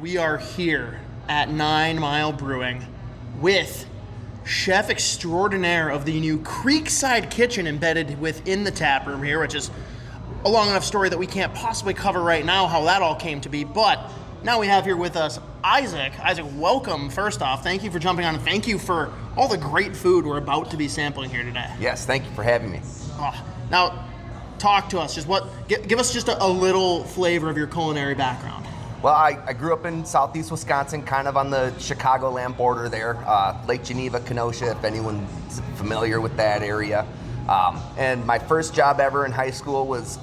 we are here at 9 Mile Brewing with chef extraordinaire of the new Creekside kitchen embedded within the tap room here, which is a long enough story that we can't possibly cover right now how that all came to be. But now we have here with us Isaac. Isaac, welcome. First off, thank you for jumping on, and thank you for all the great food we're about to be sampling here today. Yes, thank you for having me. Now, talk to us. Give us just a little flavor of your culinary background. Well, I grew up in southeast Wisconsin, kind of on the Chicagoland border there, Lake Geneva, Kenosha, if anyone's familiar with that area. And my first job ever in high school was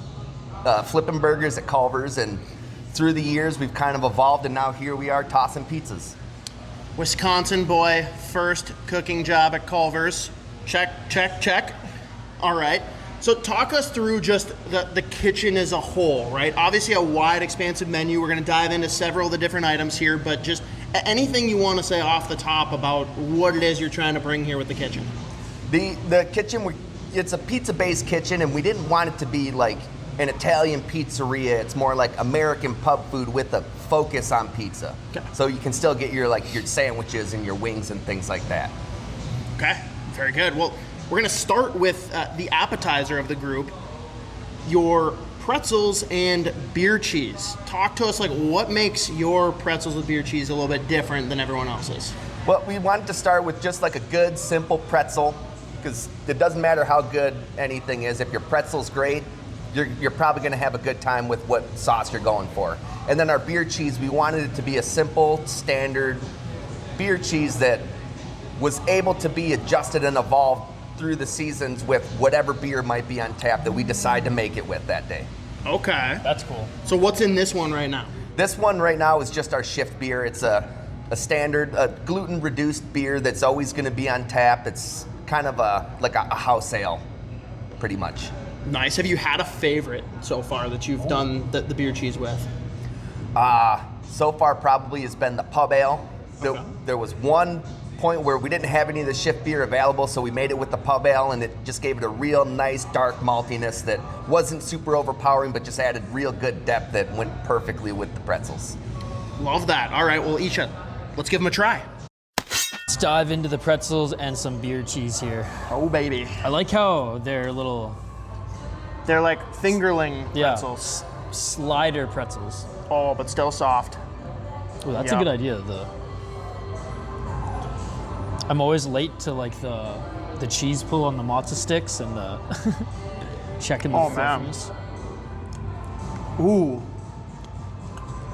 flipping burgers at Culver's, and through the years we've kind of evolved, and now here we are tossing pizzas. Wisconsin boy, first cooking job at Culver's. Check, check, check. All right. So talk us through just the kitchen as a whole, right? Obviously a wide, expansive menu. We're going to dive into several of the different items here, but just anything you want to say off the top about what it is you're trying to bring here with the kitchen. The kitchen, it's a pizza-based kitchen, and we didn't want it to be like an Italian pizzeria. It's more like American pub food with a focus on pizza. Okay. So you can still get your sandwiches and your wings and things like that. Okay, very good. Well, we're going to start with the appetizer of the group, your pretzels and beer cheese. Talk to us, what makes your pretzels with beer cheese a little bit different than everyone else's? Well, we wanted to start with just like a good, simple pretzel, because it doesn't matter how good anything is. If your pretzel's great, you're probably going to have a good time with what sauce you're going for. And then our beer cheese, we wanted it to be a simple, standard beer cheese that was able to be adjusted and evolved through the seasons with whatever beer might be on tap that we decide to make it with that day. Okay. That's cool. So what's in this one right now? This one right now is just our shift beer. It's a standard gluten-reduced beer that's always going to be on tap. It's kind of like a house ale, pretty much. Nice. Have you had a favorite so far that you've done the beer cheese with? So far probably has been the pub ale. Okay. There was one point where we didn't have any of the shift beer available, so we made it with the pub ale, and it just gave it a real nice dark maltiness that wasn't super overpowering, but just added real good depth that went perfectly with the pretzels. Love that. All right, well, Isha, let's give them a try. Let's dive into the pretzels and some beer cheese here. Oh, baby. I like how they're They're like fingerling pretzels. Yeah, slider pretzels. Oh, but still soft. Oh, that's a good idea. I'm always late to the cheese pull on the matzo sticks and the checking the fluffiness. Ooh,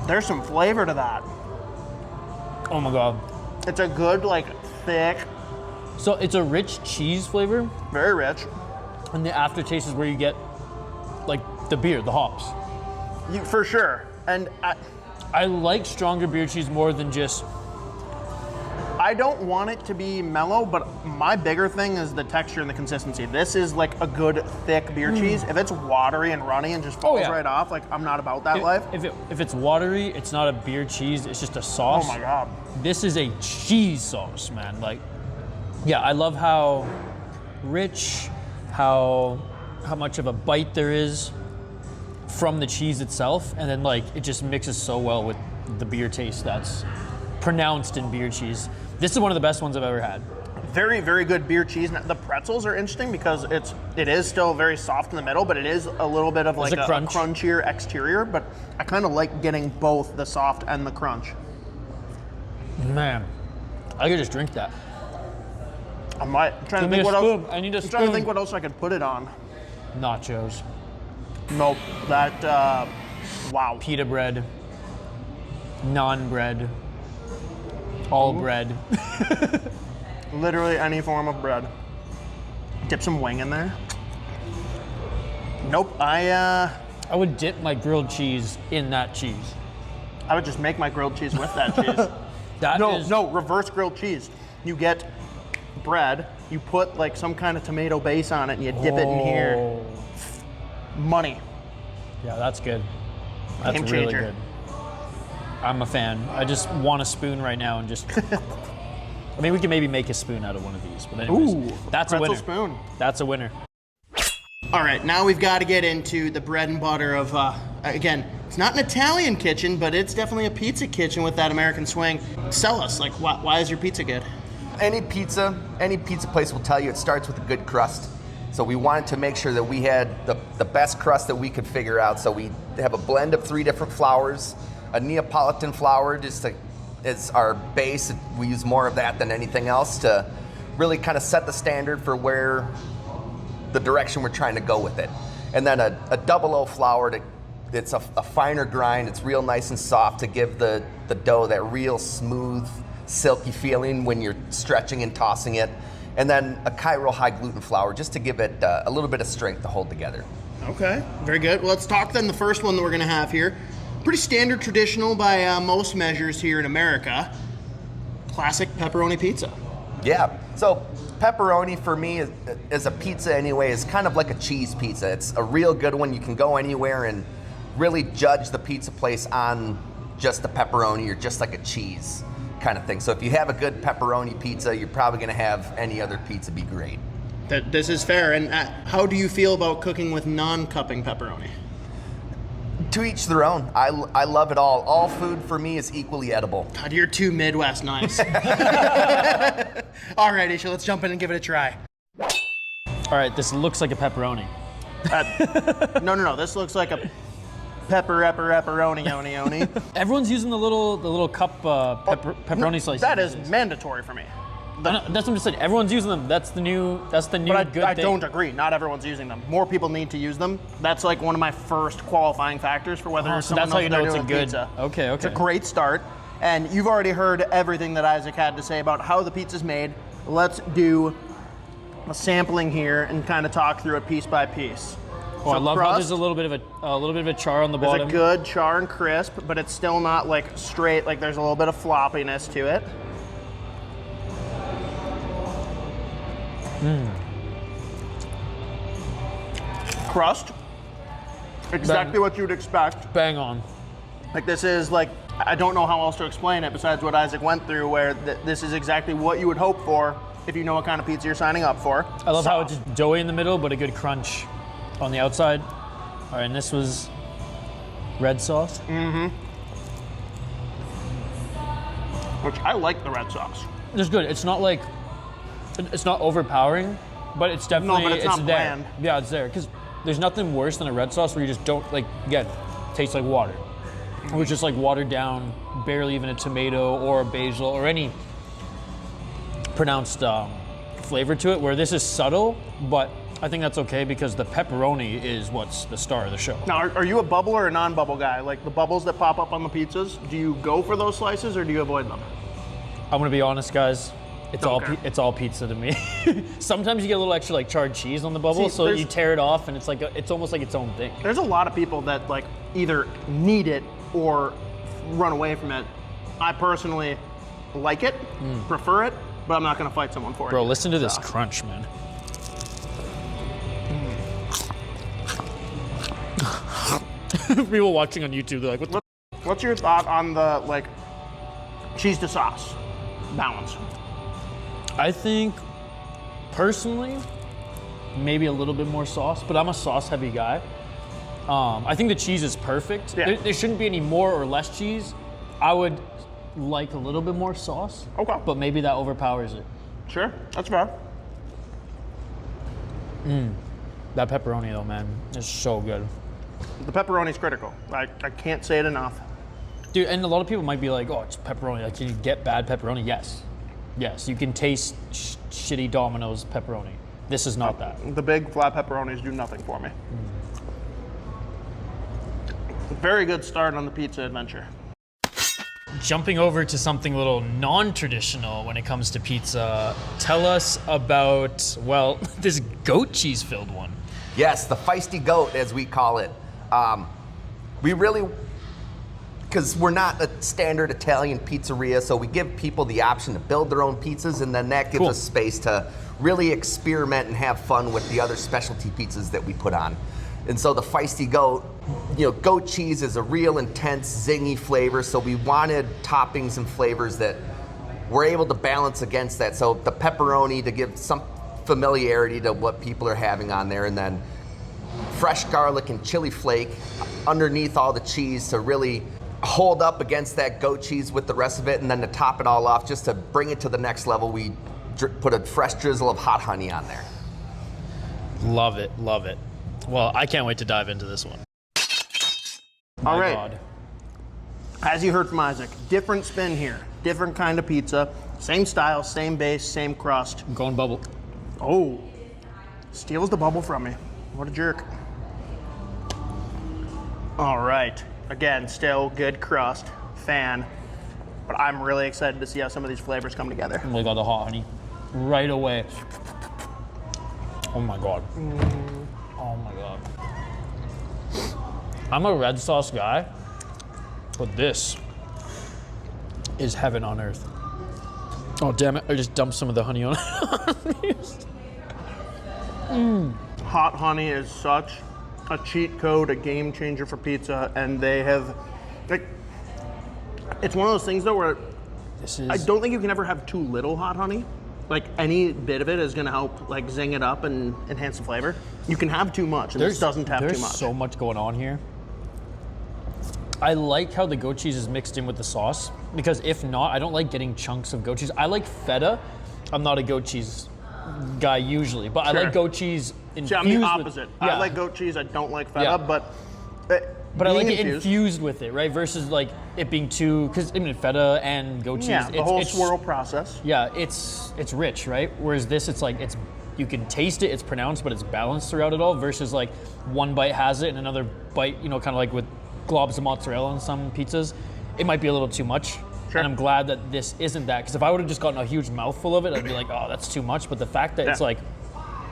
there's some flavor to that. Oh my god. It's a good thick. So it's a rich cheese flavor. Very rich. And the aftertaste is where you get the beer, the hops. For sure. And I like stronger beer cheese more than just. I don't want it to be mellow, but my bigger thing is the texture and the consistency. This is a good, thick beer cheese. If it's watery and runny and just falls right off, I'm not about that life. If it's watery, it's not a beer cheese, it's just a sauce. Oh my god. This is a cheese sauce, man. I love how rich, how much of a bite there is from the cheese itself, and then it just mixes so well with the beer taste that's pronounced in beer cheese. This is one of the best ones I've ever had. Very, very good beer cheese. Now, the pretzels are interesting because it is still very soft in the middle, but it is a little bit of a crunchier exterior, but I kind of like getting both the soft and the crunch. Man, I could just drink that. I'm trying to think what else. I need a spoon. I'm trying to think what else I could put it on. Nachos. Nope. That, wow. Pita bread. Naan bread. All bread. Literally any form of bread. Dip some wing in there. Nope. I would dip my grilled cheese in that cheese. I would just make my grilled cheese with that cheese. No, reverse grilled cheese. You get bread, you put some kind of tomato base on it, and you dip it in here. Money. Yeah, that's good. That's Game really changer. good. I'm a fan. I just want a spoon right now and just. I mean, we can maybe make a spoon out of one of these, but anyways, Ooh, that's a winner. spoon. That's a winner. All right, now we've got to get into the bread and butter of, again, it's not an Italian kitchen, but it's definitely a pizza kitchen with that American swing. Sell us, like, why is your pizza good? Any pizza place will tell you it starts with a good crust. So we wanted to make sure that we had the best crust that we could figure out. So we have a blend of 3 different flours, a Neapolitan flour is our base. We use more of that than anything else to really kind of set the standard for where the direction we're trying to go with it. And then a double O flour, it's a finer grind. It's real nice and soft to give the dough that real smooth, silky feeling when you're stretching and tossing it. And then a Cairo high gluten flour just to give it a little bit of strength to hold together. Okay, very good. Well, let's talk then the first one that we're gonna have here. Pretty standard, traditional by most measures here in America. Classic pepperoni pizza. Yeah, so pepperoni for me as a pizza anyway is kind of like a cheese pizza. It's a real good one. You can go anywhere and really judge the pizza place on just the pepperoni or just like a cheese kind of thing. So if you have a good pepperoni pizza, you're probably going to have any other pizza be great. This is fair. And how do you feel about cooking with non-cupping pepperoni? To each their own. I love it all. All food for me is equally edible. God, you're too Midwest nice. All right, Isha, let's jump in and give it a try. All right, this looks like a pepperoni. No. This looks like a pepperoni, oni. Everyone's using the little cup pepperoni slices. That is mandatory for me. That's what I'm just saying. Everyone's using them. That's the new But good I thing. don't agree. Not everyone's using them. More people need to use them. That's like one of my first qualifying factors for whether so someone that's how knows you what know they're it's a doing with good. pizza. Okay. It's a great start. And you've already heard everything that Isaac had to say about how the pizza's made. Let's do a sampling here and kind of talk through it piece by piece. Oh, I love how there's a little bit of a char on the There's bottom. a good char and crisp, but it's still not like straight. Like there's a little bit of floppiness to it. Crust, exactly what you'd expect. Bang on. Like this is like, I don't know how else to explain it besides what Isaac went through, where this is exactly what you would hope for if you know what kind of pizza you're signing up for. I love how it's just doughy in the middle, but a good crunch on the outside. All right, and this was red sauce. Which I like the red sauce. It's good. It's not overpowering, but it's definitely No, but it's not there. bland. Yeah, it's there because there's nothing worse than a red sauce where you just don't tastes like water. Or it's just like watered down, barely even a tomato or a basil or any pronounced flavor to it. Where this is subtle, but I think that's okay because the pepperoni is what's the star of the show. Now, are you a bubble or a non-bubble guy? Like the bubbles that pop up on the pizzas, do you go for those slices or do you avoid them? I'm gonna be honest, guys. It's Okay. all pizza to me. Sometimes you get a little extra like charred cheese on the bubble, so you tear it off, and it's almost like its own thing. There's a lot of people that like either need it or run away from it. I personally like it, prefer it, but I'm not gonna fight someone for it. Bro, listen to this crunch, man. People watching on YouTube, they're like, "What the?" What's your thought on the like cheese to sauce balance? I think, personally, maybe a little bit more sauce, but I'm a sauce-heavy guy. I think the cheese is perfect. Yeah. There shouldn't be any more or less cheese. I would like a little bit more sauce. Okay. But maybe that overpowers it. Sure, that's fair. That pepperoni, though, man, is so good. The pepperoni's critical. I can't say it enough. Dude, and a lot of people might be like, oh, it's pepperoni. Like, can you get bad pepperoni? Yes. Yes, you can taste shitty Domino's pepperoni. This is not that. The big flat pepperonis do nothing for me. Very good start on the pizza adventure. Jumping over to something a little non-traditional when it comes to pizza, tell us about, well, this goat cheese filled one. Yes, the Feisty Goat, as we call it. We really, because we're not a standard Italian pizzeria, so we give people the option to build their own pizzas, and then that gives Cool. us space to really experiment and have fun with the other specialty pizzas that we put on. And so the Feisty Goat, goat cheese is a real intense, zingy flavor, so we wanted toppings and flavors that were able to balance against that. So the pepperoni to give some familiarity to what people are having on there, and then fresh garlic and chili flake underneath all the cheese to really hold up against that goat cheese with the rest of it. And then to top it all off, just to bring it to the next level, we put a fresh drizzle of hot honey on there. Love it, love it. Well, I can't wait to dive into this one. All right. God. As you heard from Isaac, different spin here, different kind of pizza, same style, same base, same crust. I'm going bubble. Oh, steals the bubble from me. What a jerk. All right, again, still good crust, fan, but I'm really excited to see how some of these flavors come together. We got the hot honey right away. Oh my God. Oh my God. I'm a red sauce guy, but this is heaven on earth. Oh, damn it. I just dumped some of the honey on it. Hot honey is such a cheat code, a game changer for pizza, and they have, like, it's one of those things though where I don't think you can ever have too little hot honey. Like, any bit of it is gonna help, like, zing it up and enhance the flavor. You can have too much, and this doesn't have too much. There's so much going on here. I like how the goat cheese is mixed in with the sauce, because if not, I don't like getting chunks of goat cheese. I like feta. I'm not a goat cheese guy usually, but Sure. I like goat cheese infused. See, I'm the opposite. Yeah. I like goat cheese, I don't like feta, Yeah. but I like being it infused with it, right? Versus like it being too, because I mean feta and goat cheese. Yeah, the whole swirl process. Yeah, it's rich, right? Whereas this, it's like you can taste it, it's pronounced, but it's balanced throughout it all. Versus like one bite has it and another bite, kind of like with globs of mozzarella on some pizzas, it might be a little too much. Sure. And I'm glad that this isn't that, because if I would have just gotten a huge mouthful of it, I'd be like, oh, that's too much. But the fact that it's like,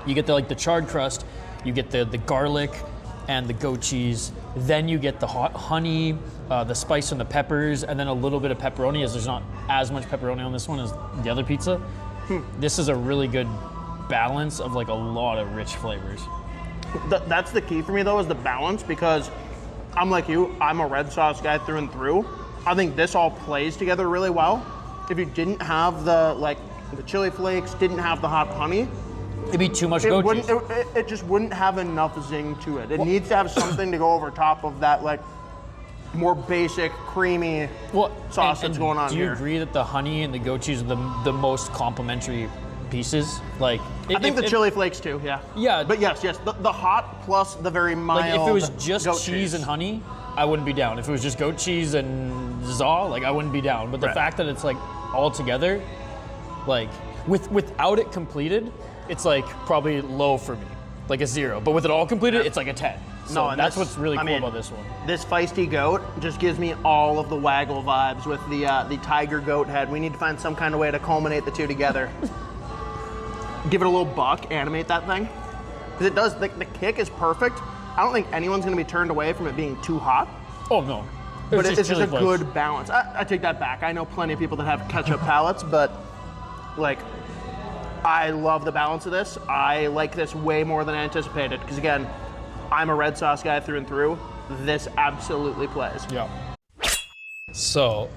you get the charred crust, you get the garlic and the goat cheese, then you get the hot honey, the spice and the peppers, and then a little bit of pepperoni, as there's not as much pepperoni on this one as the other pizza. This is a really good balance of like a lot of rich flavors. That's the key for me though, is the balance, because I'm like you, I'm a red sauce guy through and through. I think this all plays together really well. If you didn't have the chili flakes, didn't have the hot honey, It'd be too much goat cheese. it just wouldn't have enough zing to it. It needs to have something to go over top of that, like, more basic, creamy sauce that's going on here. Do you here. agree that the honey and the goat cheese are the most complementary pieces? Like, I think the chili flakes too, yeah. Yeah. But yes, the hot plus the very mild Like, if it was just goat cheese and honey, I wouldn't be down. If it was just goat cheese and za, like, I wouldn't be down. But the fact that it's like all together, like, without it completed, it's like probably low for me, like a 0. But with it all completed, it's like a 10. So No, that's what's really cool about this one. This Feisty Goat just gives me all of the waggle vibes with the tiger goat head. We need to find some kind of way to culminate the two together. Give it a little buck, animate that thing. Because it does, the kick is perfect. I don't think anyone's gonna be turned away from it being too hot. Oh, no. But it's just a good balance. I take that back. I know plenty of people that have ketchup palates, but like, I love the balance of this. I like this way more than I anticipated, because again, I'm a red sauce guy through and through. This absolutely plays. Yeah. So,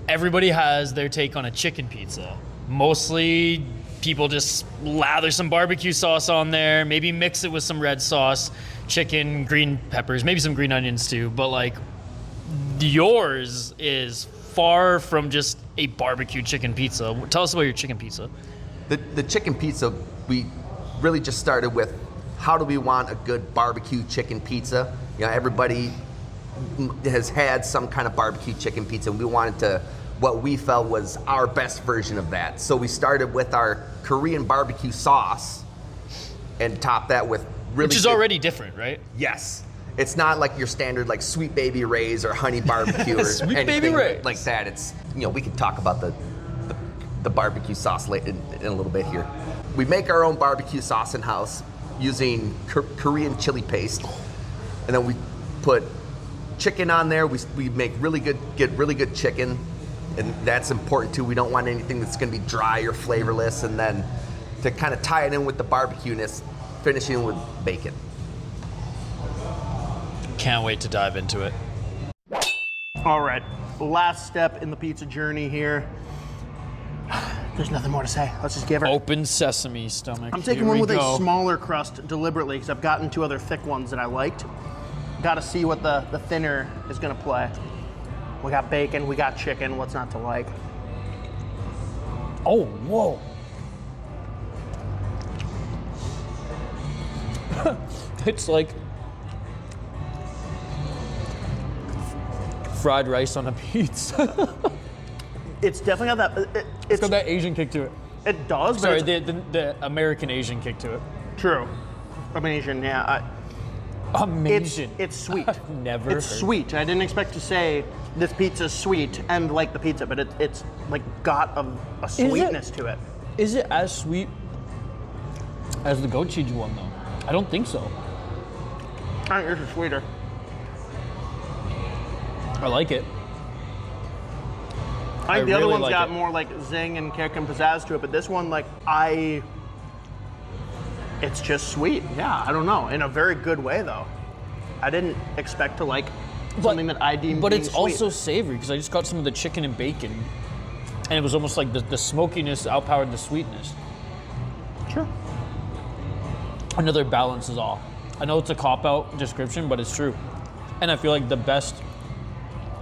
everybody has their take on a chicken pizza. Mostly, people just lather some barbecue sauce on there, maybe mix it with some red sauce, chicken, green peppers, maybe some green onions too. But like, yours is far from just a barbecue chicken pizza. Tell us about your chicken pizza. The chicken pizza, we really just started with, how do we want a good barbecue chicken pizza? Everybody has had some kind of barbecue chicken pizza, and we wanted to, what we felt was our best version of that. So we started with our Korean barbecue sauce and topped that with really Which is already different, right? Yes. It's not like your standard like Sweet Baby Ray's or Honey Barbecue or Sweet anything Baby Ray's. like that. It's, we can talk about the barbecue sauce in a little bit here. We make our own barbecue sauce in-house using Korean chili paste, and then we put chicken on there. We make get really good chicken, and that's important too. We don't want anything that's going to be dry or flavorless, and then to kind of tie it in with the barbecue-ness, finishing with bacon. Can't wait to dive into it. All right, last step in the pizza journey here. There's nothing more to say. Let's just give her. Open sesame stomach. I'm taking Here one we with go. a smaller crust deliberately because I've gotten 2 other thick ones that I liked. Got to see what the thinner is going to play. We got bacon, we got chicken. What's not to like? Oh, whoa. It's like fried rice on a pizza. It's definitely got that. It's got that Asian kick to it. It does, but Sorry, it's the American Asian kick to it. true. Asian, yeah. Amazing. It's sweet. I've never It's heard. sweet. I didn't expect to say this pizza's sweet and like the pizza, but it's like got a sweetness to it. Is it as sweet as the gochujang one though? I don't think so. I think yours is sweeter. I like it. I think the other really one's like got it. more like zing and kick and pizzazz to it, but this one, it's just sweet. Yeah, I don't know. In a very good way, though. I didn't expect to like something that I deem But being it's sweet. also savory because I just got some of the chicken and bacon, and it was almost like the smokiness outpowered the sweetness. Sure. Another balance is all. I know it's a cop-out description, but it's true. And I feel like the best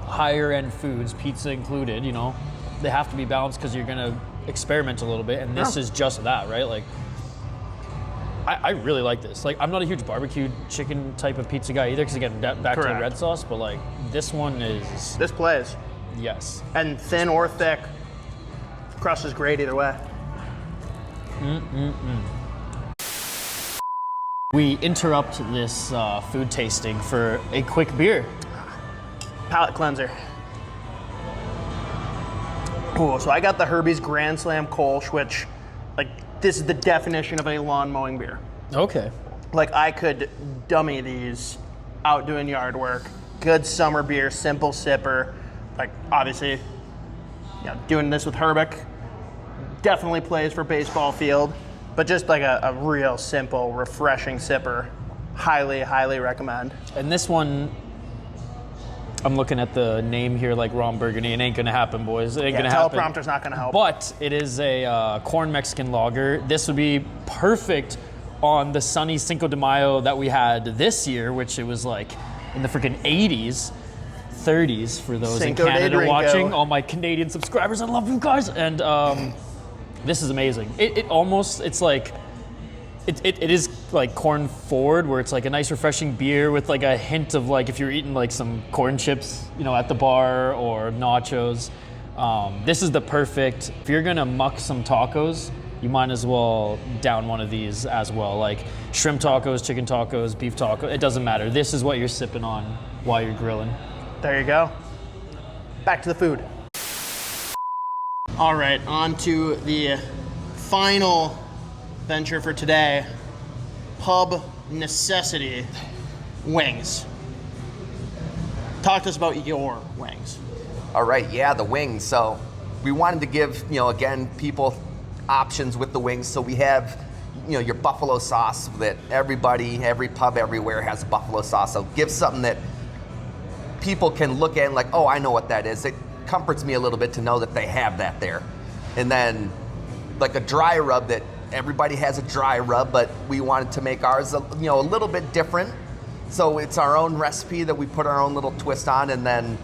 higher-end foods, pizza included, you know, they have to be balanced because you're gonna experiment a little bit, and this Yeah. is just that, right? Like, I really like this. Like, I'm not a huge barbecue chicken type of pizza guy either, because again, back to the Correct. red sauce, but like, this one is, This plays. yes. And thin or thick, crust is great either way. We interrupt this food tasting for a quick beer. Palate cleanser. Cool, so I got the Herbie's Grand Slam Kolsch, which, like, this is the definition of a lawn mowing beer. Okay. Like, I could dummy these out doing yard work. Good summer beer, simple sipper. Like, obviously, you know, doing this with Herbeck definitely plays for baseball field, but just like a real simple, refreshing sipper. Highly, highly recommend. And this one, I'm looking at the name here like Ron Burgundy. It ain't gonna happen, boys. It ain't gonna happen. Teleprompter's not gonna help. But it is a corn Mexican lager. This would be perfect on the sunny Cinco de Mayo that we had this year, which it was like in the freaking 80s, 30s for those Cinco in de Canada Drinko. watching. All my Canadian subscribers, I love you guys. And this is amazing. It almost, it's like, it is like corn forward, where it's like a nice refreshing beer with like a hint of like if you're eating like some corn chips, you know, at the bar or nachos. This is the perfect, if you're gonna muck some tacos, you might as well down one of these as well. Like shrimp tacos, chicken tacos, beef tacos, it doesn't matter. This is what you're sipping on while you're grilling. There you go. Back to the food. All right, on to the final venture for today. Pub necessity, wings. Talk to us about your wings. All right, yeah, the wings. So we wanted to give, again, people options with the wings. So we have, your buffalo sauce that every pub everywhere has buffalo sauce. So give something that people can look at and like, oh, I know what that is. It comforts me a little bit to know that they have that there. And then like a dry rub that everybody has a dry rub, but we wanted to make ours a little bit different. So it's our own recipe that we put our own little twist on. And then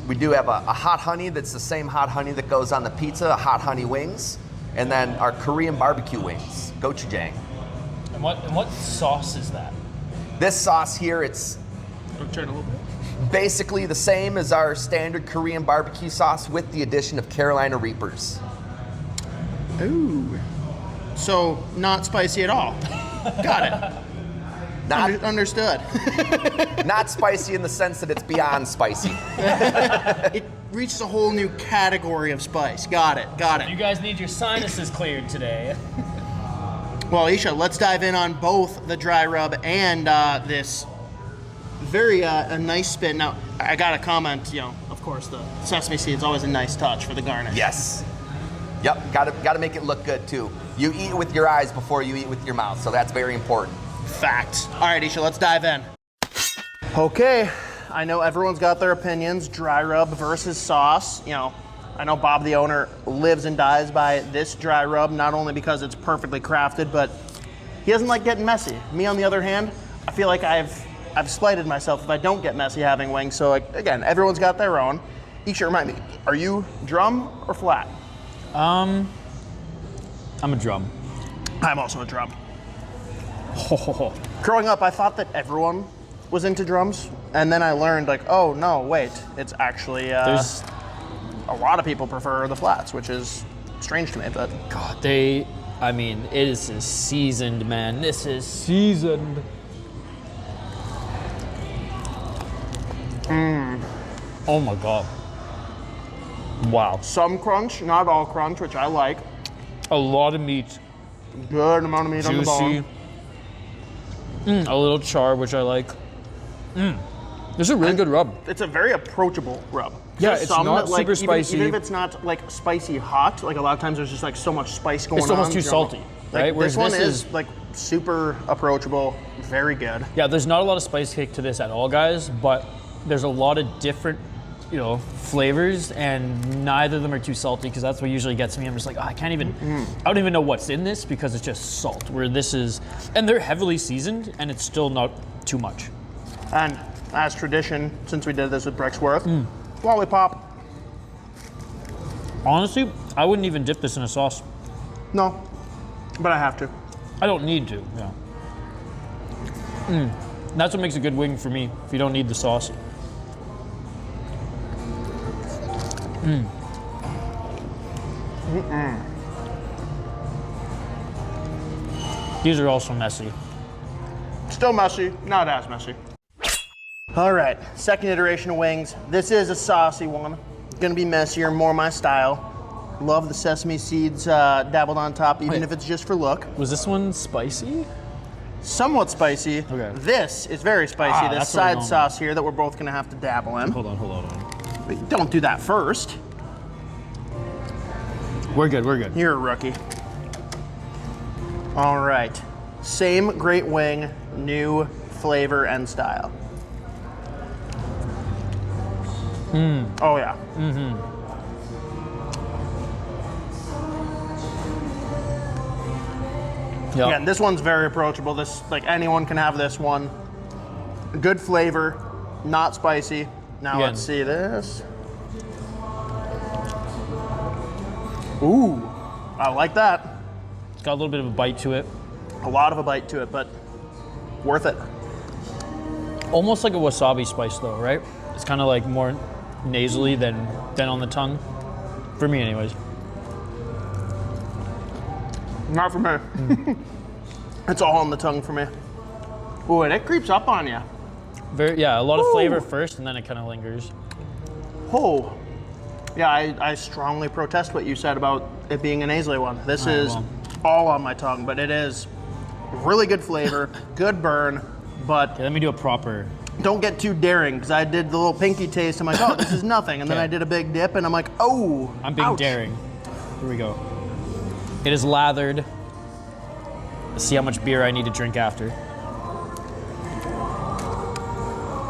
we do have a hot honey that's the same hot honey that goes on the pizza, hot honey wings. And then our Korean barbecue wings, gochujang. And what sauce is that? This sauce here, it's Turn a little bit. basically the same as our standard Korean barbecue sauce with the addition of Carolina Reapers. Ooh. So not spicy at all. Got it. Understood. Not spicy in the sense that it's beyond spicy. It reaches a whole new category of spice. Got it. You guys need your sinuses cleared today. Well, Isha, let's dive in on both the dry rub and this very a nice spin. Now, I got to comment, of course, the sesame seed is always a nice touch for the garnish. Yes. Yep, gotta make it look good too. You eat with your eyes before you eat with your mouth, so that's very important. Fact. All right, Isha, let's dive in. Okay, I know everyone's got their opinions, dry rub versus sauce. I know Bob, the owner, lives and dies by this dry rub, not only because it's perfectly crafted, but he doesn't like getting messy. Me, on the other hand, I feel like I've slighted myself if I don't get messy having wings. So like, again, everyone's got their own. Isha, remind me, are you drum or flat? I'm a drum. I'm also a drum. Growing up, I thought that everyone was into drums, and then I learned like, oh no, wait, it's actually There's a lot of people prefer the flats, which is strange to me, but God, it is seasoned, man. This is seasoned. Oh my God. Wow. some crunch, not all crunch, which I like. A lot of meat. Good amount of meat on the Juicy. bone. A little char, which I like. This is a really good rub. It's a very approachable rub. Yeah, There's it's some not that, like, super spicy. Even if it's not like spicy hot, like a lot of times there's just like so much spice going on. It's almost too you know? salty, Like, right? Whereas this one this is like super approachable, very good. Yeah, there's not a lot of spice kick to this at all, guys, but there's a lot of different, flavors, and neither of them are too salty, because that's what usually gets me. I'm just like, I don't even know what's in this, because it's just salt, where this is, and they're heavily seasoned, and it's still not too much. And as tradition, since we did this with Brexworth, lollipop. Honestly, I wouldn't even dip this in a sauce. No, but I have to. I don't need to, yeah. That's what makes a good wing for me, if you don't need the sauce. These are also messy. Still messy, not as messy. All right, second iteration of wings. This is a saucy one. Gonna be messier, more my style. Love the sesame seeds dabbled on top, even if it's just for look. Was this one spicy? Somewhat spicy. Okay. This is very spicy. This that's what we're side going sauce here that we're both gonna have to dabble in. Hold on. But don't do that first. We're good. You're a rookie. All right. Same great wing, new flavor and style. Oh yeah. Yeah. Again, this one's very approachable. This, like, anyone can have this one. Good flavor, not spicy. Now Again. let's see this. Ooh, I like that. It's got a little bit of a bite to it. A lot of a bite to it, but worth it. Almost like a wasabi spice though, right? It's kind of like more nasally than on the tongue. For me anyways. Not for me. It's all on the tongue for me. Ooh, and it creeps up on you. A lot of Ooh. flavor first, and then it kind of lingers. Oh. Yeah, I strongly protest what you said about it being a nasally one. This is all on my tongue, but it is really good flavor, good burn, but Okay, let me do a proper. don't get too daring, because I did the little pinky taste. I'm like, oh, this is nothing. And then Okay. I did a big dip, and I'm like, oh, I'm being ouch. daring. Here we go. It is lathered. Let's see how much beer I need to drink after.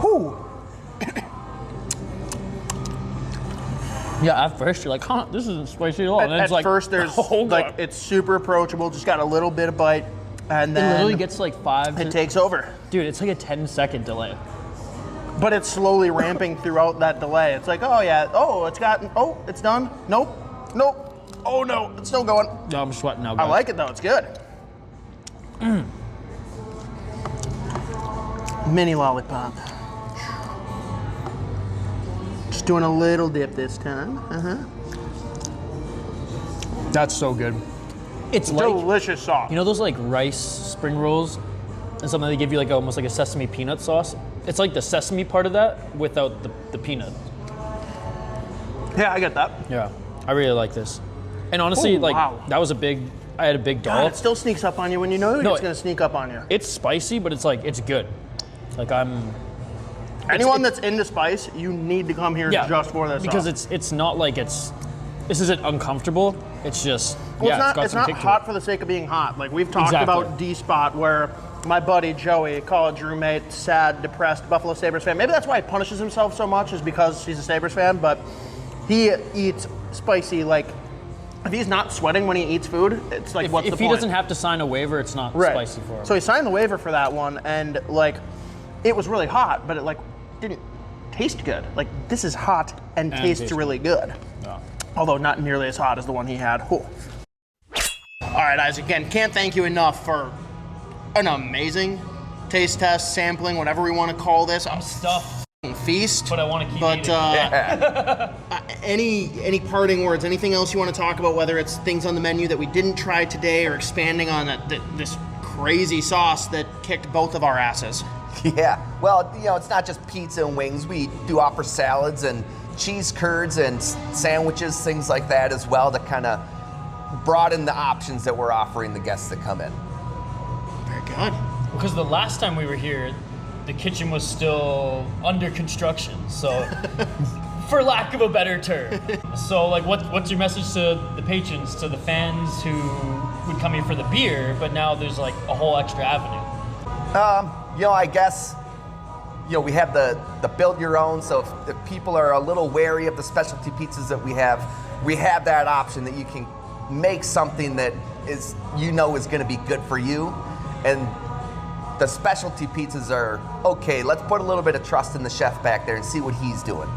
Ooh. Yeah, at first you're like, this isn't spicy at all. And then At it's like, first, there's oh, like, God. it's super approachable, just got a little bit of bite, and It then literally gets like 5 it to, takes over. dude, it's like a 10-second delay. But it's slowly ramping throughout that delay. It's like, oh yeah, it's done. Nope. Oh no, it's still going. No, I'm sweating now, I guys. like it though, it's good. Mini lollipop. Just doing a little dip this time. That's so good. It's like, Delicious sauce. you know those like rice spring rolls? And something they give you like almost like a sesame peanut sauce? It's like the sesame part of that without the peanut. Yeah, I get that. Yeah, I really like this. And honestly, Ooh, wow. that was I had a big God, dollop. it still sneaks up on you when you know No, it's gonna sneak up on you. It's spicy, but it's like, it's good. Like Anyone that's into spice, you need to come here just for this because sauce. it's not like this isn't uncomfortable. It's just, Well, got it's some not kick to hot it. for the sake of being hot. Like we've talked Exactly. about D-Spot, where my buddy Joey, college roommate, sad, depressed Buffalo Sabres fan. Maybe that's why he punishes himself so much, is because he's a Sabres fan, but he eats spicy. Like, if he's not sweating when he eats food, it's like, what's the point? If he doesn't have to sign a waiver, it's not spicy for him. So he signed the waiver for that one, and like, it was really hot, but it like didn't taste good. Like, this is hot and tastes really good. Yeah. Although not nearly as hot as the one he had. Whew. All right, Isaac, again, can't thank you enough for an amazing taste test, sampling, whatever we want to call this. I'm stuffed, feast. but I want to keep But eating. any parting words? Anything else you want to talk about? Whether it's things on the menu that we didn't try today, or expanding on this crazy sauce that kicked both of our asses. Yeah, well, you know, it's not just pizza and wings. We do offer salads and cheese curds and sandwiches, things like that as well, to kind of broaden the options that we're offering the guests that come in. Very good. Because the last time we were here, the kitchen was still under construction, so for lack of a better term. So, like, what's your message to the patrons, to the fans who would come here for the beer, but now there's like a whole extra avenue? You know, I guess, you know, we have the build your own, so if people are a little wary of the specialty pizzas that we have that option that you can make something that is, you know, is going to be good for you. And the specialty pizzas are, okay, let's put a little bit of trust in the chef back there and see what he's doing.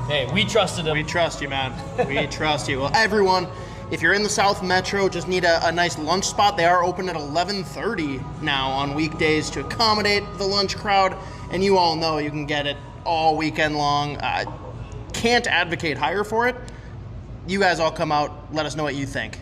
Hey, we trusted him. We trust you, man. We trust you. Well, everyone, if you're in the South Metro, just need a nice lunch spot. They are open at 11:30 now on weekdays to accommodate the lunch crowd. And you all know you can get it all weekend long. Can't advocate higher for it. You guys all come out, let us know what you think.